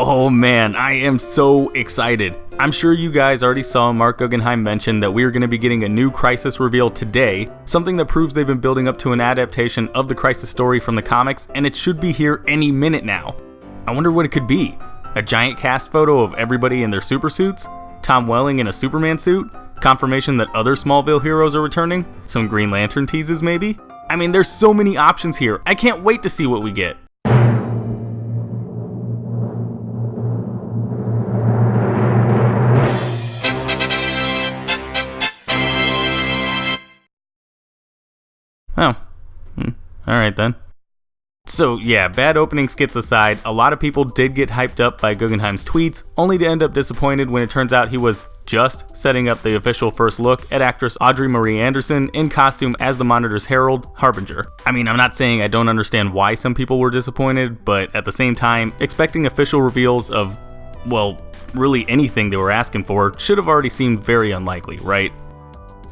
Oh man, I am so excited. I'm sure you guys already saw Mark Guggenheim mention that we are going to be getting a new Crisis reveal today, something that proves they've been building up to an adaptation of the Crisis story from the comics, and it should be here any minute now. I wonder what it could be. A giant cast photo of everybody in their super suits? Tom Welling in a Superman suit? Confirmation that other Smallville heroes are returning? Some Green Lantern teases maybe? I mean, there's so many options here. I can't wait to see what we get. Oh, alright then. So yeah, bad opening skits aside, a lot of people did get hyped up by Guggenheim's tweets, only to end up disappointed when it turns out he was just setting up the official first look at actress Audrey Marie Anderson in costume as the Monitor's herald, Harbinger. I mean, I'm not saying I don't understand why some people were disappointed, but at the same time, expecting official reveals of, well, really anything they were asking for should have already seemed very unlikely, right?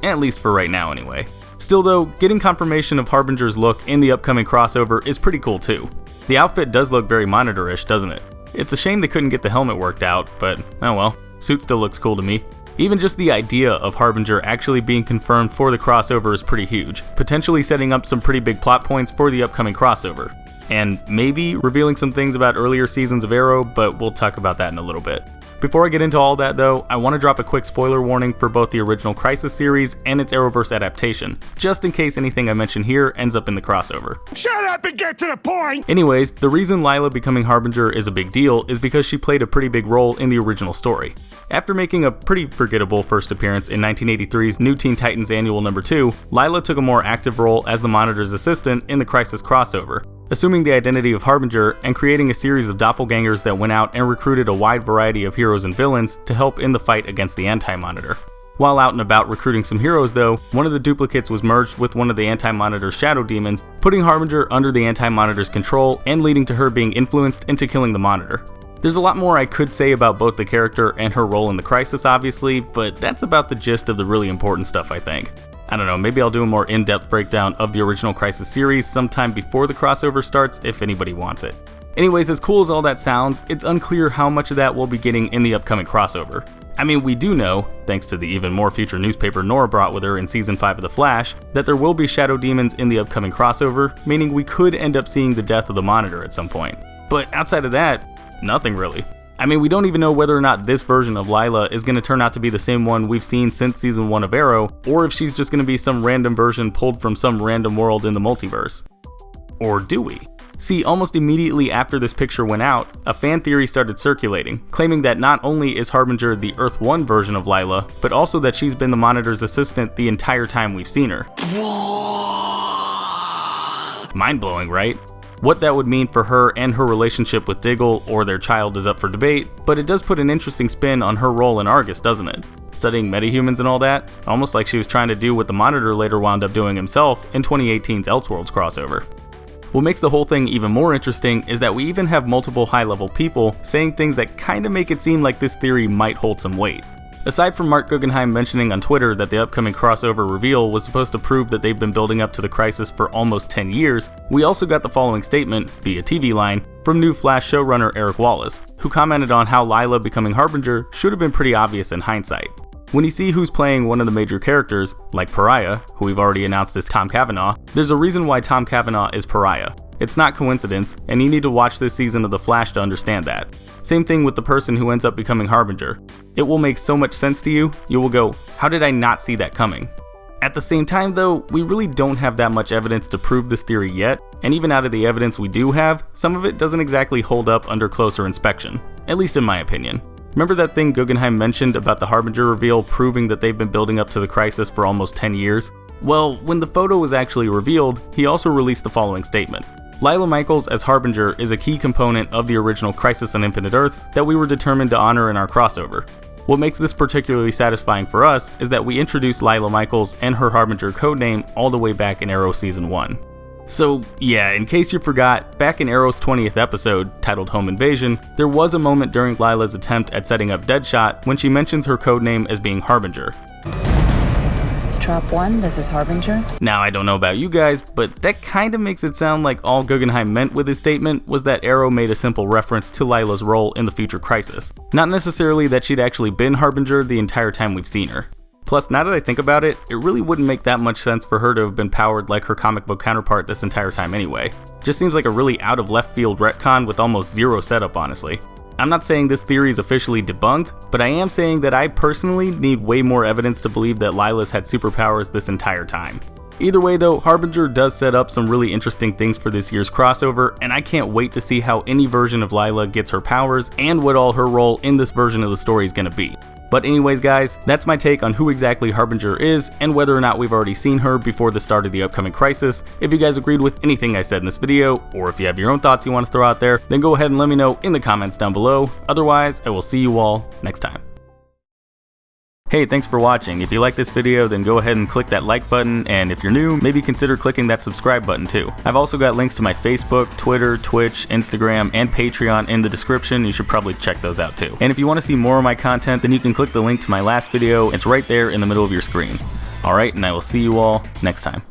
At least for right now anyway. Still though, getting confirmation of Harbinger's look in the upcoming crossover is pretty cool too. The outfit does look very Monitor-ish, doesn't it? It's a shame they couldn't get the helmet worked out, but oh well, suit still looks cool to me. Even just the idea of Harbinger actually being confirmed for the crossover is pretty huge, potentially setting up some pretty big plot points for the upcoming crossover. And maybe revealing some things about earlier seasons of Arrow, but we'll talk about that in a little bit. Before I get into all that though, I want to drop a quick spoiler warning for both the original Crisis series and its Arrowverse adaptation, just in case anything I mention here ends up in the crossover. Shut up and get to the point! Anyways, the reason Lyla becoming Harbinger is a big deal is because she played a pretty big role in the original story. After making a pretty forgettable first appearance in 1983's New Teen Titans Annual No. 2, Lyla took a more active role as the Monitor's assistant in the Crisis crossover, assuming the identity of Harbinger and creating a series of doppelgangers that went out and recruited a wide variety of heroes and villains to help in the fight against the Anti-Monitor. While out and about recruiting some heroes though, one of the duplicates was merged with one of the Anti-Monitor's shadow demons, putting Harbinger under the Anti-Monitor's control and leading to her being influenced into killing the Monitor. There's a lot more I could say about both the character and her role in the Crisis obviously, but that's about the gist of the really important stuff I think. I don't know, maybe I'll do a more in-depth breakdown of the original Crisis series sometime before the crossover starts if anybody wants it. Anyways, as cool as all that sounds, it's unclear how much of that we'll be getting in the upcoming crossover. I mean, we do know, thanks to the even more future newspaper Nora brought with her in Season 5 of The Flash, that there will be shadow demons in the upcoming crossover, meaning we could end up seeing the death of the Monitor at some point. But outside of that, nothing really. I mean, we don't even know whether or not this version of Lyla is going to turn out to be the same one we've seen since Season 1 of Arrow, or if she's just going to be some random version pulled from some random world in the multiverse. Or do we? See, almost immediately after this picture went out, a fan theory started circulating, claiming that not only is Harbinger the Earth 1 version of Lyla, but also that she's been the Monitor's assistant the entire time we've seen her. Mind-blowing, right? What that would mean for her and her relationship with Diggle or their child is up for debate, but it does put an interesting spin on her role in Argus, doesn't it? Studying metahumans and all that, almost like she was trying to do what the Monitor later wound up doing himself in 2018's Elseworlds crossover. What makes the whole thing even more interesting is that we even have multiple high-level people saying things that kinda make it seem like this theory might hold some weight. Aside from Mark Guggenheim mentioning on Twitter that the upcoming crossover reveal was supposed to prove that they've been building up to the Crisis for almost 10 years, we also got the following statement, via TV line, from new Flash showrunner Eric Wallace, who commented on how Lyla becoming Harbinger should have been pretty obvious in hindsight. When you see who's playing one of the major characters, like Pariah, who we've already announced is Tom Cavanaugh, there's a reason why Tom Cavanaugh is Pariah. It's not coincidence, and you need to watch this season of The Flash to understand that. Same thing with the person who ends up becoming Harbinger. It will make so much sense to you, you will go, how did I not see that coming? At the same time though, we really don't have that much evidence to prove this theory yet, and even out of the evidence we do have, some of it doesn't exactly hold up under closer inspection, at least in my opinion. Remember that thing Guggenheim mentioned about the Harbinger reveal proving that they've been building up to the Crisis for almost 10 years? Well, when the photo was actually revealed, he also released the following statement. Lyla Michaels as Harbinger is a key component of the original Crisis on Infinite Earths that we were determined to honor in our crossover. What makes this particularly satisfying for us is that we introduced Lyla Michaels and her Harbinger codename all the way back in Arrow Season 1. So yeah, in case you forgot, back in Arrow's 20th episode, titled Home Invasion, there was a moment during Lyla's attempt at setting up Deadshot when she mentions her codename as being Harbinger. Trap 1, this is Harbinger. Now, I don't know about you guys, but that kinda makes it sound like all Guggenheim meant with his statement was that Arrow made a simple reference to Lyla's role in the future Crisis. Not necessarily that she'd actually been Harbinger the entire time we've seen her. Plus, now that I think about it, it really wouldn't make that much sense for her to have been powered like her comic book counterpart this entire time anyway. Just seems like a really out of left field retcon with almost zero setup, honestly. I'm not saying this theory is officially debunked, but I am saying that I personally need way more evidence to believe that Lyla's had superpowers this entire time. Either way though, Harbinger does set up some really interesting things for this year's crossover, and I can't wait to see how any version of Lyla gets her powers and what all her role in this version of the story is going to be. But anyways guys, that's my take on who exactly Harbinger is and whether or not we've already seen her before the start of the upcoming Crisis. If you guys agreed with anything I said in this video, or if you have your own thoughts you want to throw out there, then go ahead and let me know in the comments down below. Otherwise, I will see you all next time. Hey, thanks for watching. If you like this video, then go ahead and click that like button, and if you're new, maybe consider clicking that subscribe button too. I've also got links to my Facebook, Twitter, Twitch, Instagram, and Patreon in the description. You should probably check those out too. And if you want to see more of my content, then you can click the link to my last video. It's right there in the middle of your screen. Alright, and I will see you all next time.